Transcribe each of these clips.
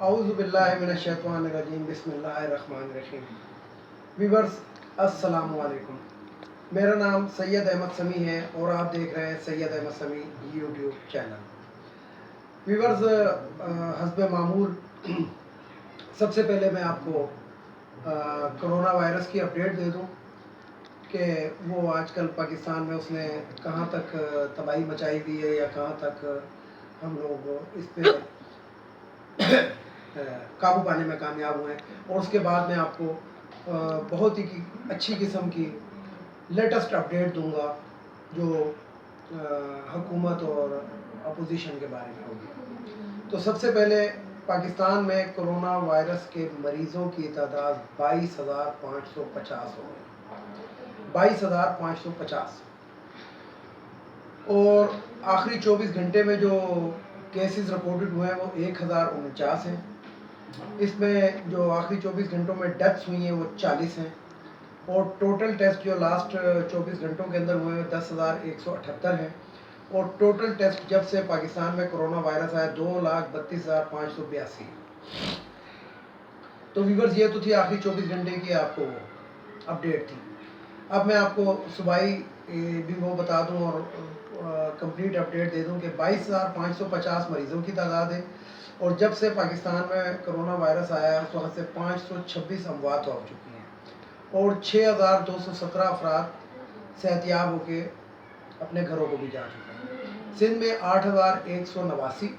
اعوذ باللہ من الشیطان الرجیم بسم اللہ الرحمن الرحیم۔ ویورز السلام علیکم، میرا نام سید احمد سمیع ہے اور آپ دیکھ رہے ہیں سید احمد سمیع یوٹیوب چینل۔ ویورز حسب معمول سب سے پہلے میں آپ کو کرونا وائرس کی اپڈیٹ دے دوں کہ وہ آج کل پاکستان میں اس نے کہاں تک تباہی مچائی دی ہے یا کہاں تک ہم لوگ اس پہ قابو پانے میں کامیاب ہوئے ہیں، اور اس کے بعد میں آپ کو بہت ہی اچھی قسم کی لیٹسٹ اپڈیٹ دوں گا جو حکومت اور اپوزیشن کے بارے میں ہوگی۔ تو سب سے پہلے پاکستان میں کرونا وائرس کے مریضوں کی تعداد 22,550 ہو گئی، 22,550، اور آخری 24 گھنٹے میں جو کیسز رپورٹڈ ہوئے ہیں وہ 1,049 ہیں۔ اس میں جو آخری 24 گھنٹوں میں ڈیتھس ہوئی ہیں وہ 40 ہیں، اور ٹوٹل ٹیسٹ جو لاسٹ 24 گھنٹوں کے اندر ہوئے ہیں 10,178 ہیں، اور ٹوٹل ٹیسٹ جب سے پاکستان میں کرونا وائرس آیا 2,32,582۔ تو ویورز یہ تو تھی آخری 24 گھنٹے کی آپ کو اپڈیٹ تھی۔ اب میں آپ کو صوبائی بھی وہ بتا دوں اور کمپلیٹ اپڈیٹ دے دوں کہ 22,550 مریضوں کی تعداد ہے، اور جب سے پاکستان میں کرونا وائرس آیا اس وقت سے 526 اموات ہو چکی ہیں، اور 6,217 افراد صحت یاب ہو کے اپنے گھروں کو بھی جا چکے ہیں۔ سندھ میں 8,189،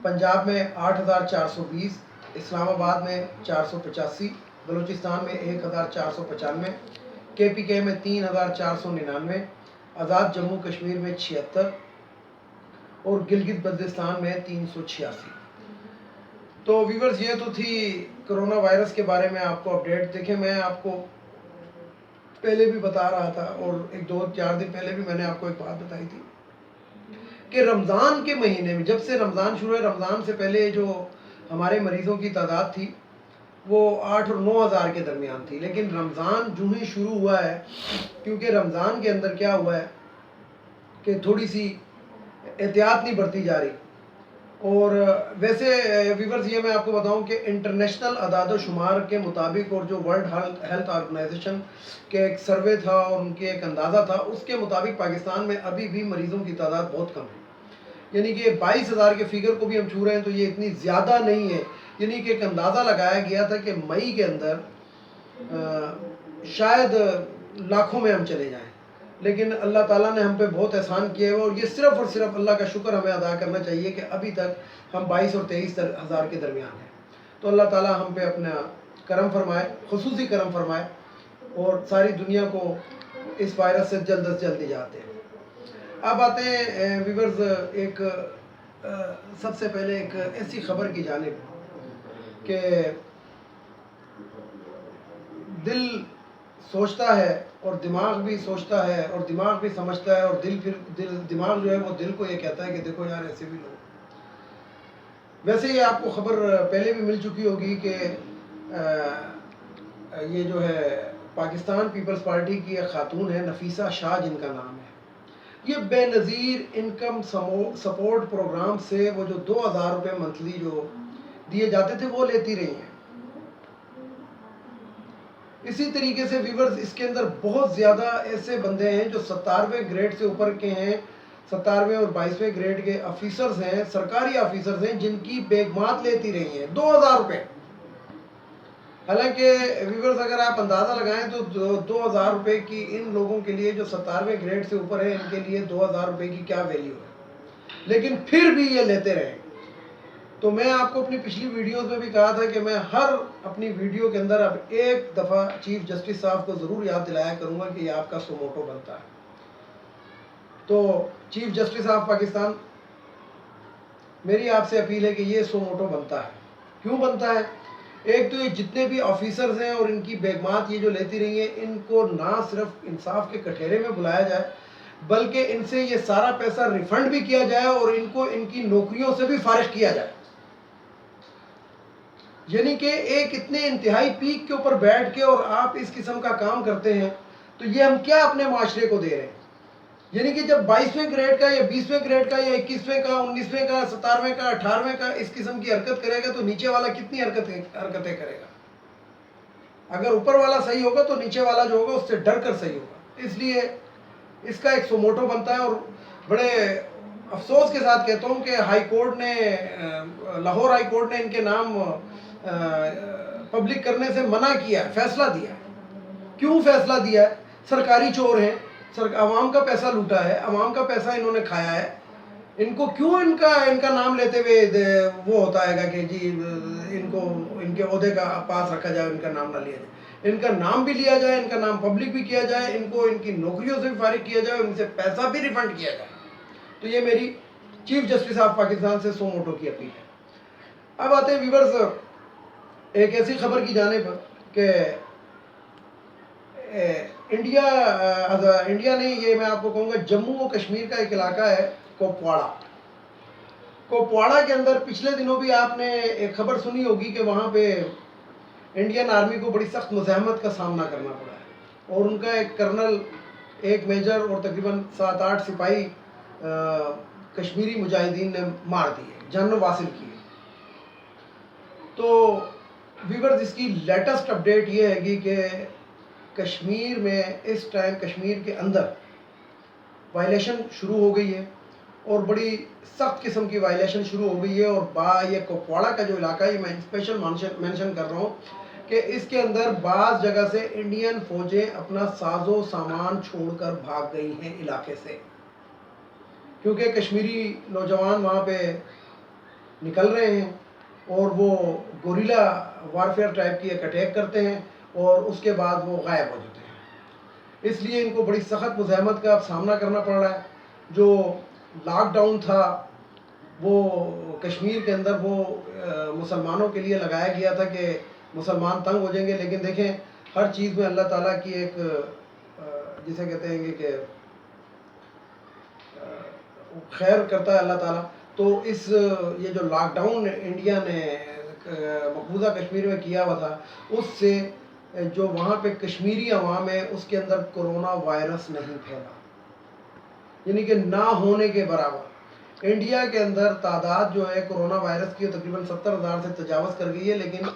پنجاب میں 8,420، اسلام آباد میں 485، بلوچستان میں 1,495، KPK میں 3,499، آزاد جموں کشمیر میں 76، اور گلگت بلتستان میں 386۔ تو ویورز یہ تو تھی کرونا وائرس کے بارے میں آپ کو اپڈیٹ۔ دیکھیں میں آپ کو پہلے بھی بتا رہا تھا، اور 2-4 دن پہلے بھی میں نے آپ کو ایک بات بتائی تھی کہ رمضان کے مہینے میں، جب سے رمضان شروع ہے، رمضان سے پہلے جو ہمارے مریضوں کی تعداد تھی وہ 8 اور 9 ہزار کے درمیان تھی، لیکن رمضان جو ہی شروع ہوا ہے، کیونکہ رمضان کے اندر کیا ہوا ہے کہ تھوڑی سی احتیاط نہیں برتی جا رہی، اور ویسے ویورز یہ میں آپ کو بتاؤں کہ انٹرنیشنل اعداد و شمار کے مطابق، اور جو ورلڈ ہیلتھ آرگنائزیشن کے ایک سروے تھا اور ان کے ایک اندازہ تھا، اس کے مطابق پاکستان میں ابھی بھی مریضوں کی تعداد بہت کم ہے، یعنی کہ 22,000 کے فگر کو بھی ہم چھو رہے ہیں تو یہ اتنی زیادہ نہیں ہے، یعنی کہ ایک اندازہ لگایا گیا تھا کہ مئی کے اندر شاید لاکھوں میں ہم چلے جائیں، لیکن اللہ تعالیٰ نے ہم پہ بہت احسان کیے ہوئے، اور یہ صرف اور صرف اللہ کا شکر ہمیں ادا کرنا چاہیے کہ ابھی تک ہم 22 اور 23 ہزار کے درمیان ہیں۔ تو اللہ تعالیٰ ہم پہ اپنا کرم فرمائے، خصوصی کرم فرمائے، اور ساری دنیا کو اس وائرس سے جلد از جلد نجات دے۔ اب آتے ہیں ویورز ایک سب سے پہلے ایک ایسی خبر کی جانب کہ دل سوچتا ہے اور دماغ بھی سوچتا ہے اور دماغ بھی سمجھتا ہے، اور دماغ جو ہے وہ دل کو یہ کہتا ہے کہ دیکھو یار ایسے بھی لوگ۔ ویسے یہ آپ کو خبر پہلے بھی مل چکی ہوگی کہ یہ جو ہے پاکستان پیپلز پارٹی کی ایک خاتون ہے، نفیسہ شاہ جن کا نام ہے، یہ بے نظیر انکم سپورٹ پروگرام سے وہ جو 2,000 روپے منتھلی جو دیے جاتے تھے وہ لیتی رہی ہیں۔ اسی طریقے سے ویورز اس کے اندر بہت زیادہ ایسے بندے ہیں جو 17ویں گریڈ سے اوپر کے ہیں، 17ویں اور 22ویں گریڈ کے آفیسرز ہیں، سرکاری آفیسرز ہیں، جن کی بیگمات لیتی رہی ہیں 2,000 روپے۔ حالانکہ ویورز اگر آپ اندازہ لگائیں تو 2,000 روپے کی ان لوگوں کے لیے جو 17ویں گریڈ سے اوپر ہے، ان کے لیے 2,000 روپے کی کیا ویلیو ہے، لیکن پھر بھی یہ لیتے رہے۔ تو میں آپ کو اپنی پچھلی ویڈیوز میں بھی کہا تھا کہ میں ہر اپنی ویڈیو کے اندر اب ایک دفعہ چیف جسٹس صاحب کو ضرور یاد دلایا کروں گا کہ یہ آپ کا سو موٹو بنتا ہے۔ تو چیف جسٹس آف پاکستان، میری آپ سے اپیل ہے کہ یہ سو موٹو بنتا ہے۔ کیوں بنتا ہے؟ ایک تو یہ جتنے بھی آفیسرز ہیں اور ان کی بیگمات یہ جو لیتی رہی ہیں، ان کو نہ صرف انصاف کے کٹہرے میں بلایا جائے بلکہ ان سے یہ سارا پیسہ ریفنڈ بھی کیا جائے اور ان کو ان کی نوکریوں سے بھی فارغ کیا جائے۔ یعنی کہ ایک اتنے انتہائی پیک کے اوپر بیٹھ کے اور آپ اس قسم کا کام کرتے ہیں، تو یہ ہم کیا اپنے معاشرے کو دے رہے ہیں؟ یعنی کہ جب 22ویں گریڈ کا یا 20ویں گریڈ کا یا 21ویں کا 19ویں کا 17ویں کا 18ویں کا اس قسم کی حرکت کرے گا تو نیچے والا کتنی حرکتیں کرے گا؟ اگر اوپر والا صحیح ہوگا تو نیچے والا جو ہوگا اس سے ڈر کر صحیح ہوگا. اس لیے اس کا ایک سوموٹو بنتا ہے. اور بڑے افسوس کے ساتھ کہتا ہوں کہ ہائی کورٹ نے لاہور ہائی کورٹ نے ان کے نام پبلک کرنے سے منع کیا ہے، فیصلہ دیا ہے. کیوں فیصلہ دیا ہے؟ سرکاری چور ہیں، عوام کا پیسہ لوٹا ہے، عوام کا پیسہ انہوں نے کھایا ہے. ان کو کیوں ان کا نام لیتے ہوئے وہ ہوتا ہے گا کہ جی ان کو ان کے عہدے کا پاس رکھا جائے، ان کا نام نہ لیا جائے. ان کا نام بھی لیا جائے، ان کا نام پبلک بھی کیا جائے، ان کو ان کی نوکریوں سے بھی فارغ کیا جائے، ان سے پیسہ بھی ریفنڈ کیا جائے. تو یہ میری چیف جسٹس آف پاکستان سے سو موٹو کی اپیل ہے. اب آتے ہیں ویورز ایک ایسی خبر کی جانب کہ انڈیا نے، یہ میں آپ کو کہوں گا جموں و کشمیر کا ایک علاقہ ہے کوپواڑہ کے اندر پچھلے دنوں بھی آپ نے ایک خبر سنی ہوگی کہ وہاں پہ انڈین آرمی کو بڑی سخت مزاحمت کا سامنا کرنا پڑا ہے اور ان کا ایک کرنل، ایک میجر اور تقریباً 7-8 سپاہی کشمیری مجاہدین نے مار دیے، جان واصل کیے. تو ویورز اس کی لیٹسٹ اپڈیٹ یہ ہے گی کہ کشمیر میں اس ٹائم کشمیر کے اندر وائلیشن شروع ہو گئی ہے اور بڑی سخت قسم کی وائلیشن شروع ہو گئی ہے. اور یہ کوپواڑہ کا جو علاقہ ہے، میں اسپیشل مینشن کر رہا ہوں کہ اس کے اندر بعض جگہ سے انڈین فوجیں اپنا ساز و سامان چھوڑ کر بھاگ گئی ہیں علاقے سے، کیونکہ کشمیری نوجوان وہاں پہ نکل رہے ہیں اور وہ گوریلا وارفیئر ٹائپ کی ایک اٹیک کرتے ہیں اور اس کے بعد وہ غائب ہو جاتے ہیں. اس لیے ان کو بڑی سخت مزاحمت کا اب سامنا کرنا پڑ رہا ہے. جو لاک ڈاؤن تھا وہ کشمیر کے اندر وہ مسلمانوں کے لیے لگایا گیا تھا کہ مسلمان تنگ ہو جائیں گے، لیکن دیکھیں ہر چیز میں اللہ تعالیٰ کی ایک جسے کہتے ہیں کہ خیر کرتا ہے اللہ تعالیٰ. تو یہ جو لاک ڈاؤن انڈیا نے مقبوضہ کشمیر میں کیا ہوا تھا، اس سے جو وہاں پہ کشمیری عوام ہے اس کے اندر کرونا وائرس نہیں پھیلا، یعنی کہ نہ ہونے کے برابر. انڈیا کے اندر تعداد جو ہے کرونا وائرس کی تقریباً 70,000 سے تجاوز کر گئی ہے، لیکن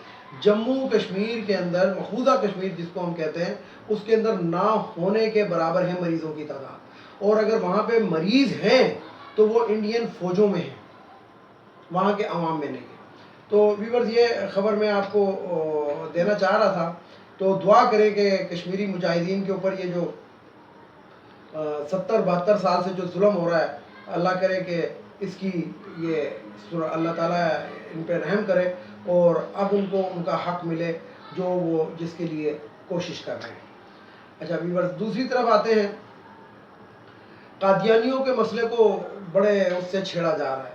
جموں کشمیر کے اندر مقبوضہ کشمیر جس کو ہم کہتے ہیں اس کے اندر نہ ہونے کے برابر ہے مریضوں کی تعداد. اور اگر وہاں پہ مریض ہیں تو وہ انڈین فوجوں میں ہیں، وہاں کے عوام میں نہیں ہے. تو ویورز یہ خبر میں آپ کو دینا چاہ رہا تھا. تو دعا کریں کہ کشمیری مجاہدین کے اوپر یہ جو 70-72 سال سے جو ظلم ہو رہا ہے، اللہ کرے کہ اس کی اللہ تعالیٰ ان پہ رحم کرے اور اب ان کو ان کا حق ملے جو وہ جس کے لیے کوشش کر رہے ہیں. اچھا ویورز دوسری طرف آتے ہیں، قادیانیوں کے مسئلے کو بڑے اس سے چھیڑا جا رہا ہے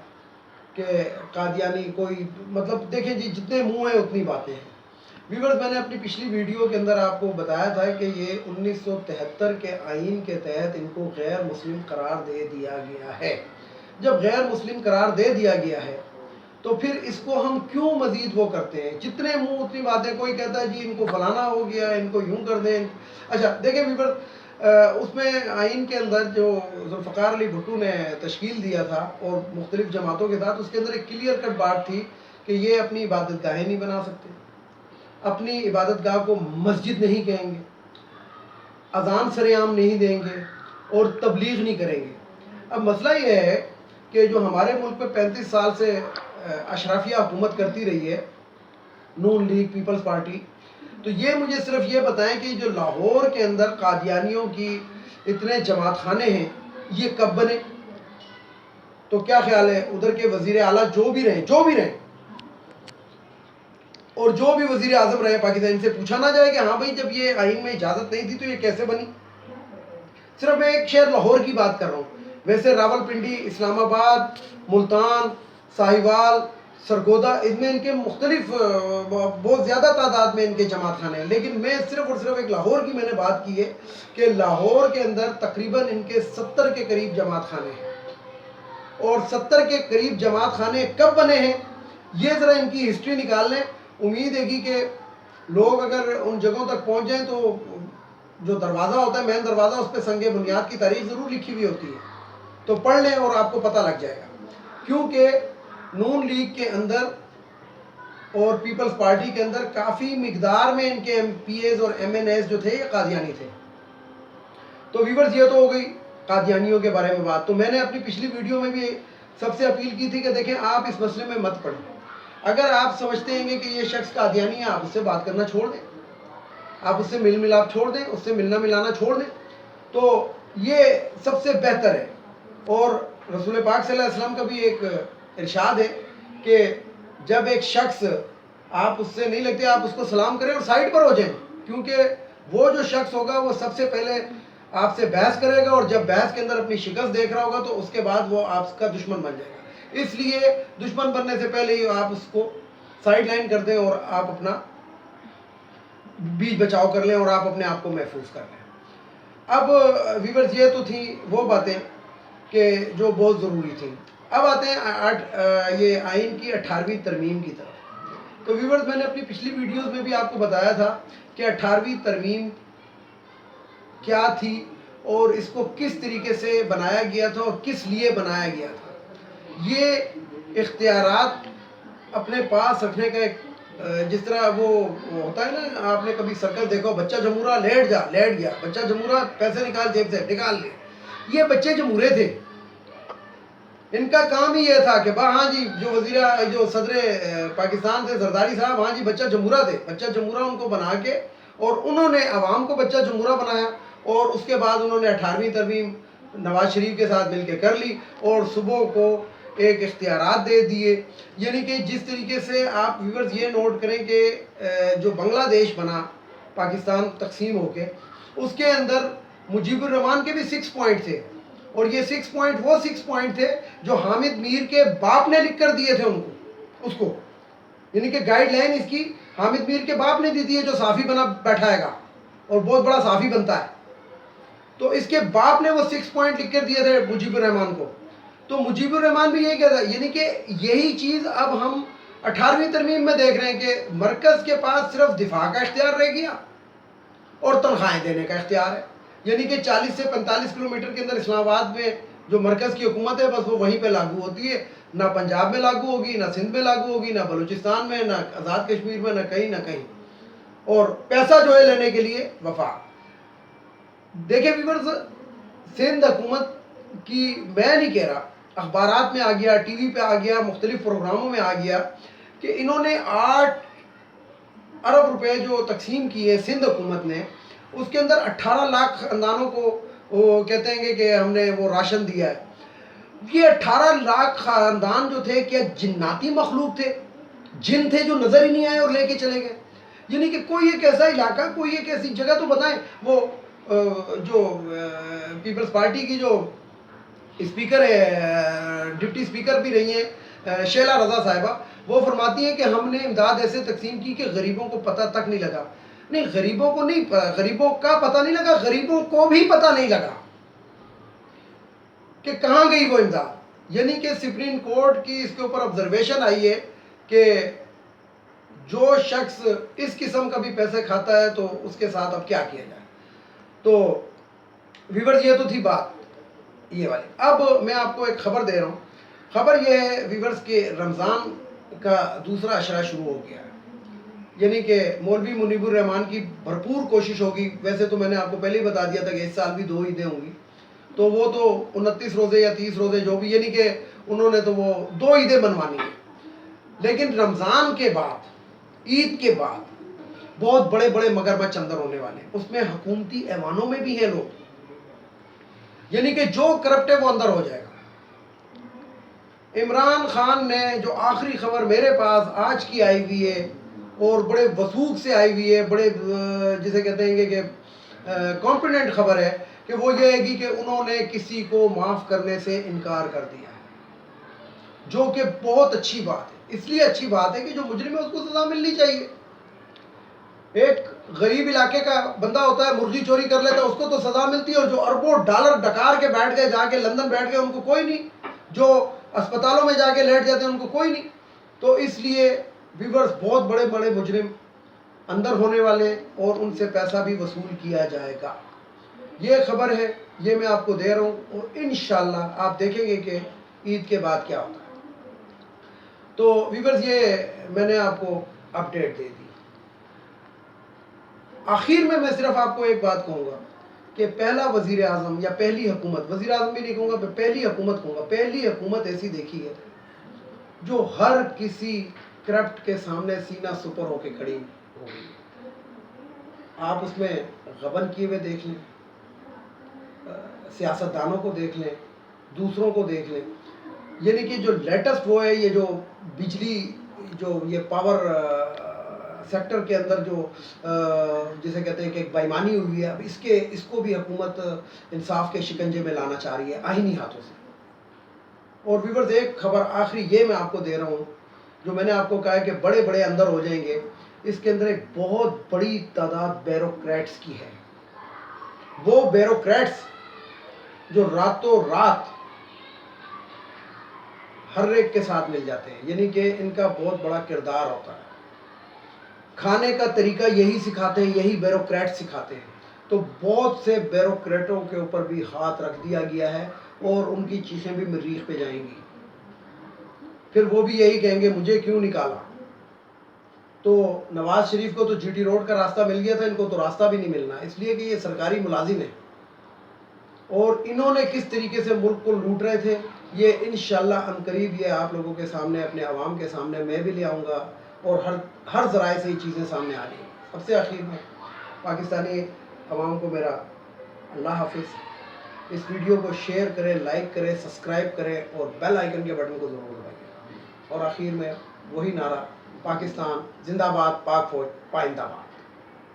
کہ قادیانی کوئی مطلب دیکھیں جی جتنے منہ ہیں اتنی باتیں ہیں. ویورز میں نے اپنی پچھلی ویڈیو کے اندر آپ کو بتایا تھا کہ یہ 1973 کے آئین کے تحت ان کو غیر مسلم قرار دے دیا گیا ہے. جب غیر مسلم قرار دے دیا گیا ہے تو پھر اس کو ہم کیوں مزید وہ کرتے ہیں؟ جتنے منہ اتنی باتیں. کوئی کہتا ہے جی ان کو فلانا ہو گیا، ان کو یوں کر دیں. اچھا دیکھیں ویورز اس میں آئین کے اندر جو ذوالفقار علی بھٹو نے تشکیل دیا تھا اور مختلف جماعتوں کے ساتھ، اس کے اندر ایک کلیئر کٹ بات تھی کہ یہ اپنی عبادت گاہیں نہیں بنا سکتے، اپنی عبادت گاہ کو مسجد نہیں کہیں گے، اذان سر عام نہیں دیں گے اور تبلیغ نہیں کریں گے. اب مسئلہ یہ ہے کہ جو ہمارے ملک میں 35 سال سے اشرافیہ حکومت کرتی رہی ہے، نون لیگ پیپلز پارٹی، تو یہ مجھے صرف یہ بتائیں کہ جو لاہور کے اندر قادیانیوں کی اتنے جماعت خانے ہیں یہ کب بنے؟ تو کیا خیال ہے ادھر کے وزیر اعلیٰ جو بھی رہیں اور جو بھی وزیر اعظم رہے پاکستان، سے پوچھا نہ جائے کہ ہاں بھائی جب یہ آئین میں اجازت نہیں تھی تو یہ کیسے بنی؟ صرف میں ایک شہر لاہور کی بات کر رہا ہوں. ویسے راول پنڈی، اسلام آباد، ملتان، ساہیوال، سرگودا، اس میں ان کے مختلف بہت زیادہ تعداد میں ان کے جماعت خانے ہیں. لیکن میں صرف اور صرف ایک لاہور کی میں نے بات کی ہے کہ لاہور کے اندر تقریباً ان کے 70 کے قریب جماعت خانے ہیں. اور 70 کے قریب جماعت خانے کب بنے ہیں یہ ذرا ان کی ہسٹری نکال لیں. امید ہے کہ لوگ اگر ان جگہوں تک پہنچ جائیں تو جو دروازہ ہوتا ہے مین دروازہ اس پہ سنگ بنیاد کی تاریخ ضرور لکھی ہوئی ہوتی ہے, تو پڑھ لیں اور آپ کو پتہ لگ جائے گا. کیونکہ نون لیگ کے اندر اور پیپلز پارٹی کے اندر کافی مقدار میں ان کے ایم پی ایز اور ایم این ایز جو تھے یہ قادیانی تھے. تو ویورز یہ تو ہو گئی قادیانیوں کے بارے میں بات. تو میں نے اپنی پچھلی ویڈیو میں بھی سب سے اپیل کی تھی کہ دیکھیں آپ اس مسئلے میں مت پڑیں. اگر آپ سمجھتے ہیں کہ یہ شخص قادیانی ہے آپ اس سے بات کرنا چھوڑ دیں, آپ اس سے مل ملاپ چھوڑ دیں, اس سے ملنا ملانا چھوڑ دیں, تو یہ سب سے بہتر ہے. اور رسول پاک صلی اللہ علیہ وسلم کا بھی ایک ارشاد ہے کہ جب ایک شخص آپ اس سے نہیں لگتے آپ اس کو سلام کریں اور سائڈ پر ہو جائیں, کیونکہ وہ جو شخص ہوگا وہ سب سے پہلے آپ سے بحث کرے گا, اور جب بحث کے اندر اپنی شکست دیکھ رہا ہوگا تو اس کے بعد وہ آپ کا دشمن بن جائے گا. اس لیے دشمن بننے سے پہلے ہی آپ اس کو سائڈ لائن کر دیں اور آپ اپنا بیچ بچاؤ کر لیں اور آپ اپنے آپ کو محفوظ کر لیں. اب ویورز یہ تو تھیں وہ باتیں کہ جو بہت ضروری تھیں. اب آتے ہیں یہ آئین کی 18ویں ترمیم کی طرف. تو ویورز میں نے اپنی پچھلی ویڈیوز میں بھی آپ کو بتایا تھا کہ 18ویں ترمیم کیا تھی اور اس کو کس طریقے سے بنایا گیا تھا اور کس لیے بنایا گیا تھا. یہ اختیارات اپنے پاس رکھنے کا ایک جس طرح وہ ہوتا ہے نا, آپ نے کبھی سرکس دیکھا ہو, بچہ جمورا لیٹ گیا, بچہ جمورا پیسے نکال جیب سے نکال لے. یہ بچے جمورے تھے, ان کا کام ہی یہ تھا کہ ہاں جی جو صدر پاکستان تھے زرداری صاحب, ہاں جی بچہ جمورا تھے, بچہ جمورا ان کو بنا کے اور انہوں نے عوام کو بچہ جمورا بنایا, اور اس کے بعد انہوں نے 18ویں ترمیم نواز شریف کے ساتھ مل کے کر لی اور صوبوں کو ایک اختیارات دے دیے. یعنی کہ جس طریقے سے آپ ویورز یہ نوٹ کریں کہ جو بنگلہ دیش بنا پاکستان تقسیم ہو کے, اس کے اندر مجیب الرحمان کے بھی 6 پوائنٹ تھے, اور یہ 6 پوائنٹ وہ 6 پوائنٹ تھے جو حامد میر کے باپ نے لکھ کر دیے تھے اس کو. یعنی کہ گائیڈ لائن اس کی حامد میر کے باپ نے دی تھی, جو صحافی بنا بیٹھا ہے گا اور بہت بڑا صحافی بنتا ہے. تو اس کے باپ نے وہ 6 پوائنٹ لکھ کر دیے تھے مجیب الرحمان کو. تو مجیب الرحمان بھی یہی کہتا ہے, یعنی کہ یہی چیز اب ہم 18ویں ترمیم میں دیکھ رہے ہیں کہ مرکز کے پاس صرف دفاع کا اختیار رہ گیا اور تنخواہیں دینے کا اختیار ہے. یعنی کہ 40 سے 45 کلومیٹر کے اندر اسلام آباد میں جو مرکز کی حکومت ہے بس وہ وہیں پہ لاگو ہوتی ہے, نہ پنجاب میں لاگو ہوگی, نہ سندھ میں لاگو ہوگی, نہ بلوچستان میں, نہ آزاد کشمیر میں, نہ کہیں. اور پیسہ جو ہے لینے کے لیے وفاق. دیکھیں ویورز, سندھ حکومت کی میں نہیں کہہ رہا, اخبارات میں آ گیا, ٹی وی پہ آ گیا, مختلف پروگراموں میں آ گیا کہ انہوں نے 8 ارب روپے جو تقسیم کیے سندھ حکومت نے, اس کے اندر 18 لاکھ خاندانوں کو وہ کہتے ہیں کہ ہم نے وہ راشن دیا ہے. یہ 18 لاکھ خاندان جو تھے کیا جناتی مخلوق تھے, جن تھے جو نظر ہی نہیں آئے اور لے کے چلے گئے. یعنی کہ کوئی ایک ایسا علاقہ, کوئی ایک ایسی جگہ تو بتائیں. وہ جو پیپلز پارٹی کی جو اسپیکر ہے, ڈپٹی اسپیکر بھی رہی ہیں شیلا رضا صاحبہ, وہ فرماتی ہیں کہ ہم نے امداد ایسے تقسیم کی کہ غریبوں کو پتہ تک نہیں لگا. نہیں, غریبوں کو نہیں, غریبوں کا پتہ نہیں لگا, غریبوں کو بھی پتہ نہیں لگا کہ کہاں گئی وہ امداد. یعنی کہ سپریم کورٹ کی اس کے اوپر آبزرویشن آئی ہے کہ جو شخص اس قسم کا بھی پیسے کھاتا ہے تو اس کے ساتھ اب کیا کیا جائے. تو ویورز یہ تو تھی بات یہ والی. اب میں آپ کو ایک خبر دے رہا ہوں. خبر یہ ہے ویورز کے رمضان کا دوسرا عشرہ شروع ہو گیا ہے. یعنی کہ مولوی منیب الرحمان کی بھرپور کوشش ہوگی. ویسے تو میں نے آپ کو پہلے ہی بتا دیا تھا کہ اس سال بھی 2 عیدیں ہوں گی, تو وہ تو 29 روزے یا 30 روزے جو بھی, یعنی کہ انہوں نے تو وہ 2 عیدیں منوانی ہیں. لیکن رمضان کے بعد, عید کے بعد بہت بڑے بڑے مگرمچھ اندر ہونے والے ہیں. اس میں حکومتی ایوانوں میں بھی ہیں لوگ, یعنی کہ جو کرپٹ ہے وہ اندر ہو جائے گا. عمران خان نے جو آخری خبر میرے پاس آج کی آئی ہوئی ہے اور بڑے وثوق سے آئی ہوئی ہے, بڑے جسے کہتے ہیں کہ کانفیڈنٹ خبر ہے, کہ وہ یہ ہے کہ انہوں نے کسی کو معاف کرنے سے انکار کر دیا ہے, جو کہ بہت اچھی بات ہے. اس لیے اچھی بات ہے کہ جو مجرم ہے اس کو سزا ملنی چاہیے. ایک غریب علاقے کا بندہ ہوتا ہے, مرغی چوری کر لیتا ہے, اس کو تو سزا ملتی ہے, اور جو اربوں ڈالر ڈکار کے بیٹھ گئے, جا کے لندن بیٹھ گئے, ان کو کوئی نہیں. جو اسپتالوں میں جا کے لیٹ جاتے ہیں ان کو کوئی نہیں. تو اس لیے ویورز بہت بڑے بڑے مجرم اندر ہونے والے اور ان سے پیسہ بھی وصول کیا جائے گا. یہ خبر ہے، یہ میں آپ کو دے رہا ہوں، اور انشاءاللہ آپ دیکھیں گے کہ عید کے بعد کیا ہوتا ہے. تو ویورز یہ میں نے آپ کو اپڈیٹ دے دی. آخر میں صرف آپ کو ایک بات کہوں گا کہ پہلا وزیر اعظم یا پہلی حکومت، وزیر اعظم بھی نہیں کہوں گا، پہلی حکومت کہوں گا، پہلی حکومت ایسی دیکھی ہے جو ہر کسی کرپٹ کے سامنے سینہ سپر ہو کے کھڑی ہو گئی. آپ اس میں غبن کیے ہوئے دیکھ لیں، سیاستدانوں کو دیکھ لیں، دوسروں کو دیکھ لیں. یعنی کہ جو لیٹسٹ وہ ہے، یہ جو بجلی، جو یہ پاور سیکٹر کے اندر جو جسے کہتے ہیں کہ ایک بےایمانی ہوئی ہے، اب اس کو بھی حکومت انصاف کے شکنجے میں لانا چاہ رہی ہے آئینی ہاتھوں سے. اور ویورز ایک خبر آخری یہ میں آپ کو دے رہا ہوں، جو میں نے آپ کو کہا ہے کہ بڑے بڑے اندر ہو جائیں گے، اس کے اندر ایک بہت بڑی تعداد بیوروکریٹس کی ہے. وہ بیوروکریٹس جو راتوں رات ہر ایک کے ساتھ مل جاتے ہیں، یعنی کہ ان کا بہت بڑا کردار ہوتا ہے. کھانے کا طریقہ یہی سکھاتے ہیں، یہی بیوروکریٹ سکھاتے ہیں. تو بہت سے بیوروکریٹوں کے اوپر بھی ہاتھ رکھ دیا گیا ہے، اور ان کی چیزیں بھی مریخ پہ جائیں گی. پھر وہ بھی یہی کہیں گے مجھے کیوں نکالا. تو نواز شریف کو تو جی ٹی روڈ کا راستہ مل گیا تھا، ان کو تو راستہ بھی نہیں ملنا، اس لیے کہ یہ سرکاری ملازم ہیں، اور انہوں نے کس طریقے سے ملک کو لوٹ رہے تھے، یہ انشاءاللہ عنقریب یہ آپ لوگوں کے سامنے، اپنے عوام کے سامنے میں بھی لے آؤں گا، اور ہر ذرائع سے یہ چیزیں سامنے آ رہی ہیں. سب سے آخر میں پاکستانی عوام کو میرا اللہ حافظ. اس ویڈیو کو شیئر کریں، لائک کریں، سبسکرائب کریں، اور بیل آئیکن کے بٹن کو ضرور دبائیں. اور آخر میں وہی نعرہ، پاکستان زندہ باد، پاک فوج پائندہ باد.